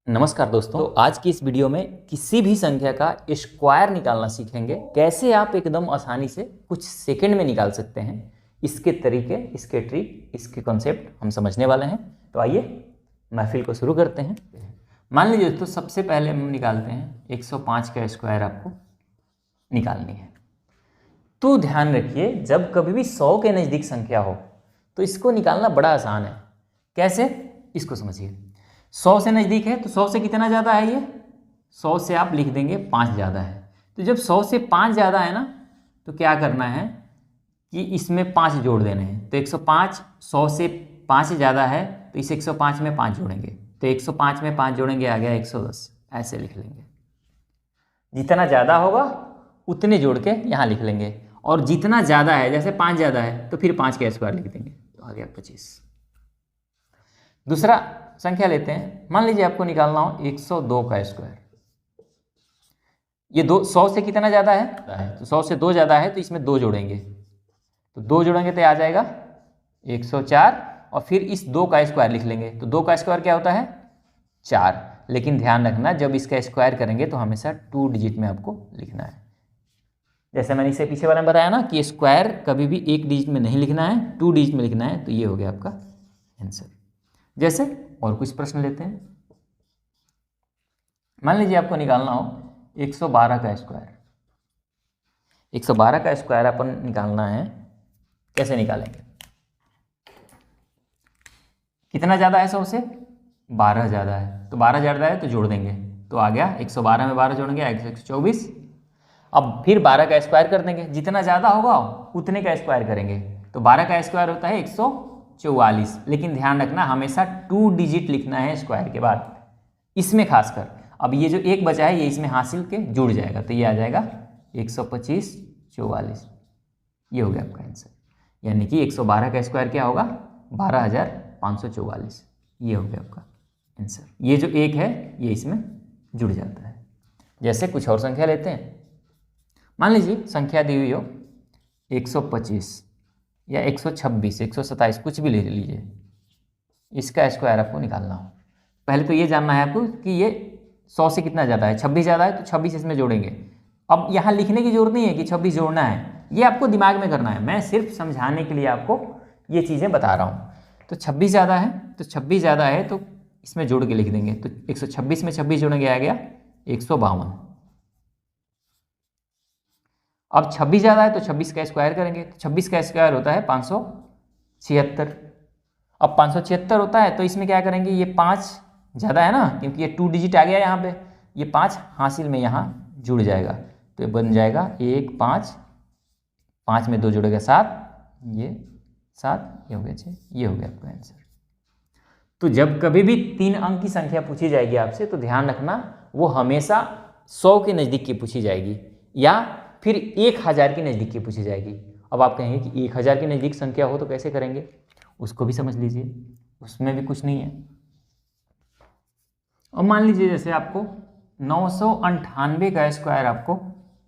नमस्कार दोस्तों, तो आज की इस वीडियो में किसी भी संख्या का स्क्वायर निकालना सीखेंगे। कैसे आप एकदम आसानी से कुछ सेकंड में निकाल सकते हैं, इसके तरीके, इसके ट्रिक, इसके कॉन्सेप्ट हम समझने वाले हैं। तो आइए महफिल को शुरू करते हैं। मान लीजिए दोस्तों, सबसे पहले हम निकालते हैं 105 का स्क्वायर आपको निकालनी है। तो ध्यान रखिए, जब कभी भी 100 के नज़दीक संख्या हो तो इसको निकालना बड़ा आसान है। कैसे, इसको समझिए। 100 से नज़दीक है तो 100 से कितना ज़्यादा है? ये 100 से आप लिख देंगे 5 ज़्यादा है। तो जब 100 से 5 ज़्यादा है ना, तो क्या करना है कि इसमें 5 जोड़ देने हैं। तो 105 100 से 5 ज़्यादा है तो इस 105 में 5 जोड़ेंगे। तो 105 में 5 जोड़ेंगे, आ गया 110। ऐसे लिख लेंगे। जितना ज़्यादा होगा उतने जोड़ के यहाँ लिख लेंगे, और जितना ज़्यादा है, जैसे 5 ज़्यादा है तो फिर 5 का स्क्वायर लिख देंगे, तो आ गया 25। दूसरा संख्या लेते हैं। मान लीजिए आपको निकालना हो 102 का स्क्वायर। ये 100 से कितना ज़्यादा है? तो 100 से 2 ज़्यादा है तो इसमें 2 जोड़ेंगे। तो 2 जोड़ेंगे तो आ जाएगा 104, और फिर इस 2 का स्क्वायर लिख लेंगे। तो 2 का स्क्वायर क्या होता है? 4। लेकिन ध्यान रखना, जब इसका स्क्वायर करेंगे तो हमेशा 2 डिजिट में आपको लिखना है। जैसे मैंने इसे पीछे वाले में बताया ना कि स्क्वायर कभी भी 1 डिजिट में नहीं लिखना है, 2 डिजिट में लिखना है। तो ये हो गया आपका आंसर। जैसे और कुछ प्रश्न लेते हैं। मान लीजिए आपको निकालना हो 112 का स्क्वायर। 112 का स्क्वायर अपन निकालना है। कैसे निकालेंगे? कितना ज़्यादा है 100 से? 12 ज़्यादा है। तो 12 ज़्यादा है तो जोड़ देंगे, तो आ गया 112 में 12 जोड़ेंगे 124। अब फिर 12 का स्क्वायर कर देंगे। जितना ज़्यादा होगा उतने का स्क्वायर करेंगे। तो 12 का स्क्वायर होता है 144। लेकिन ध्यान रखना, हमेशा 2 डिजिट लिखना है स्क्वायर के बाद, इसमें खासकर। अब ये जो एक बचा है ये इसमें हासिल के जुड़ जाएगा, तो ये आ जाएगा 125 44। ये हो गया आपका आंसर। यानी कि 112 का स्क्वायर क्या होगा? 12544। ये हो गया आपका आंसर। ये जो एक है ये इसमें जुड़ जाता है। जैसे कुछ और संख्या लेते हैं। मान लीजिए संख्या दी हुई हो 125 या 126, 127, कुछ भी ले लीजिए। इसका स्क्वायर आपको निकालना हो। पहले तो ये जानना है आपको कि ये 100 से कितना ज़्यादा है। 26 ज़्यादा है तो 26 इसमें जोड़ेंगे। अब यहाँ लिखने की जरूरत नहीं है कि 26 जोड़ना है, ये आपको दिमाग में करना है। मैं सिर्फ समझाने के लिए आपको ये चीज़ें बता रहा हूँ। तो 26 ज़्यादा है तो 26 ज़्यादा है तो इसमें जोड़ के लिख देंगे। तो 126 में 26 जोड़ेंगे, आ गया 152। अब 26 ज़्यादा है तो 26 का स्क्वायर करेंगे। तो 26 का स्क्वायर होता है 576। अब 576 होता है तो इसमें क्या करेंगे, ये 5 ज़्यादा है ना, क्योंकि ये 2 डिजिट आ गया यहाँ पे। ये 5 हासिल में यहाँ जुड़ जाएगा, तो ये बन जाएगा 1 5, 5 में 2 जुड़ेगा 7, ये 7, ये हो गया 6। ये हो गया आपका आंसर। तो जब कभी भी 3 अंक की संख्या पूछी जाएगी आपसे, तो ध्यान रखना वो हमेशा 100 के नज़दीक की पूछी जाएगी, या फिर 1000 के नज़दीक की पूछी जाएगी। अब आप कहेंगे कि 1000 के नज़दीक संख्या हो तो कैसे करेंगे, उसको भी समझ लीजिए। उसमें भी कुछ नहीं है। अब मान लीजिए जैसे आपको 998 का स्क्वायर आपको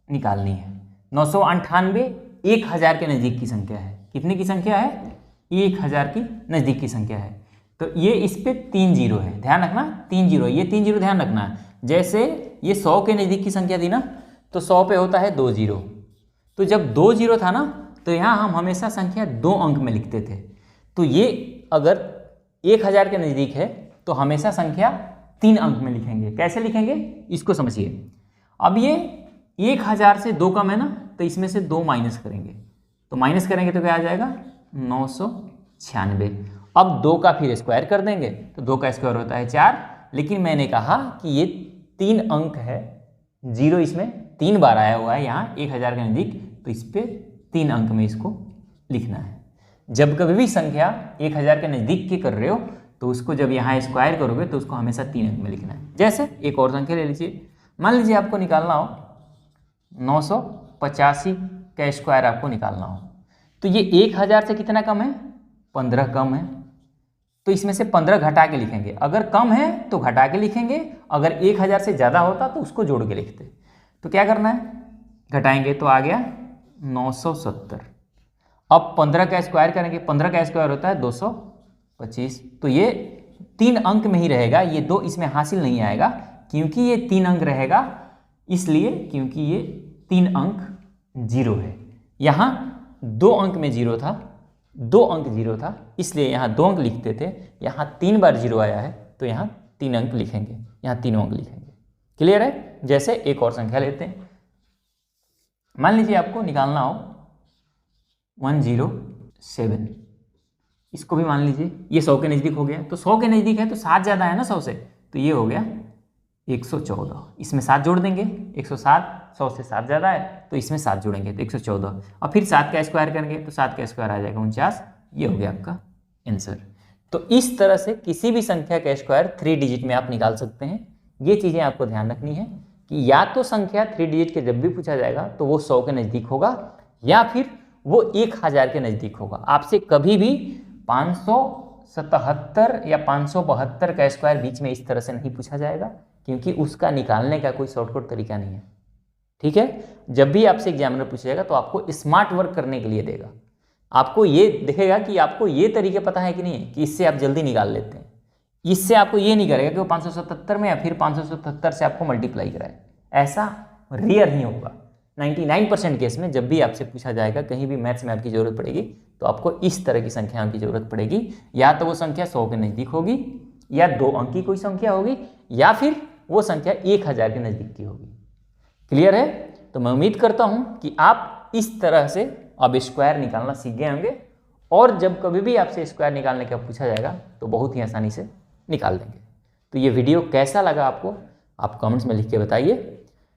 निकालनी है। 998 1000 के नज़दीक की संख्या है। कितने की संख्या है? 1000 की नज़दीक की संख्या है। तो ये इस पे 3 जीरो है, ध्यान रखना 3 जीरो, ये 3 जीरो ध्यान रखना है। जैसे ये 100 के नज़दीक की संख्या थी ना, तो 100 पे होता है 2 जीरो। तो जब 2 जीरो था ना, तो यहाँ हम हमेशा संख्या 2 अंक में लिखते थे। तो ये अगर 1000 के नज़दीक है तो हमेशा संख्या 3 अंक में लिखेंगे। कैसे लिखेंगे, इसको समझिए। अब ये 1000 से 2 कम है ना, तो इसमें से 2 माइनस करेंगे। तो माइनस करेंगे तो क्या आ जाएगा? 996। अब 2 का फिर स्क्वायर कर देंगे, तो 2 का स्क्वायर होता है 4। लेकिन मैंने कहा कि ये 3 अंक है, जीरो इसमें 3 बार आया हुआ है यहाँ 1000 के नज़दीक, तो इस पर 3 अंक में इसको लिखना है। जब कभी भी संख्या 1000 के नज़दीक की कर रहे हो तो उसको जब यहाँ स्क्वायर करोगे तो उसको हमेशा 3 अंक में लिखना है। जैसे एक और संख्या ले लीजिए। मान लीजिए आपको निकालना हो 985 का स्क्वायर आपको निकालना हो। तो ये 1000 से कितना कम है? 15 कम है। तो इसमें से 15 घटा के लिखेंगे। अगर कम है तो घटा के लिखेंगे, अगर 1000 से ज़्यादा होता तो उसको जोड़ के लिखते। तो क्या करना है, घटाएंगे तो आ गया 970। अब 15 का स्क्वायर करेंगे। 15 का स्क्वायर होता है 225। तो ये 3 अंक में ही रहेगा, ये 2 इसमें हासिल नहीं आएगा क्योंकि ये 3 अंक रहेगा, इसलिए क्योंकि ये 3 अंक 0 है। यहाँ 2 अंक में 0 था, 2 अंक 0 था, इसलिए यहाँ 2 अंक लिखते थे, यहाँ 3 बार 0 आया है तो यहाँ 3 अंक लिखेंगे, यहाँ 3 अंक लिखेंगे। क्लियर है? जैसे एक और संख्या लेते हैं, मान लीजिए आपको निकालना हो 107, इसको भी मान लीजिए ये 100 के नज़दीक हो गया, तो 100 के नज़दीक है तो 7 ज़्यादा है ना 100 से, तो ये हो गया 114, इसमें 7 जोड़ देंगे, 107, 100 से 7 ज़्यादा है तो इसमें 7 जोड़ेंगे तो 114, और फिर 7 का स्क्वायर करेंगे तो 7 का स्क्वायर आ जाएगा 49, ये हो गया आपका आंसर। तो इस तरह से किसी भी संख्या का स्क्वायर 3 डिजिट में आप निकाल सकते हैं। ये चीज़ें आपको ध्यान रखनी है कि या तो संख्या 3 डिजिट के जब भी पूछा जाएगा तो वो 100 के नज़दीक होगा, या फिर वो 1000 के नज़दीक होगा। आपसे कभी भी 577 या 572 का स्क्वायर बीच में इस तरह से नहीं पूछा जाएगा, क्योंकि उसका निकालने का कोई शॉर्टकट तरीका नहीं है। ठीक है? जब भी आपसे एग्जामिनर पूछेगा तो आपको स्मार्ट वर्क करने के लिए देगा, आपको ये देखेगा कि आपको ये तरीके पता है कि नहीं है कि इससे आप जल्दी निकाल लेते हैं। इससे आपको ये नहीं करेगा कि वो 577 में या फिर 577 से आपको मल्टीप्लाई कराए, ऐसा रेयर ही होगा। 99% केस में जब भी आपसे पूछा जाएगा, कहीं भी मैथ्स में आपकी ज़रूरत पड़ेगी तो आपको इस तरह की संख्याओं की ज़रूरत पड़ेगी, या तो वो संख्या 100 के नज़दीक होगी, या 2 अंक की कोई संख्या होगी, या फिर वो संख्या 1000 के नज़दीक की होगी। क्लियर है? तो मैं उम्मीद करता हूँ कि आप इस तरह से अब स्क्वायर निकालना सीख गए होंगे, और जब कभी भी आपसे स्क्वायर निकालने का पूछा जाएगा तो बहुत ही आसानी से निकाल देंगे। तो ये वीडियो कैसा लगा आपको, आप कमेंट्स में लिख के बताइए।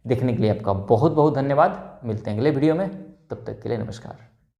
देखने के लिए आपका बहुत बहुत धन्यवाद। मिलते हैं अगले वीडियो में, तब तक के लिए नमस्कार।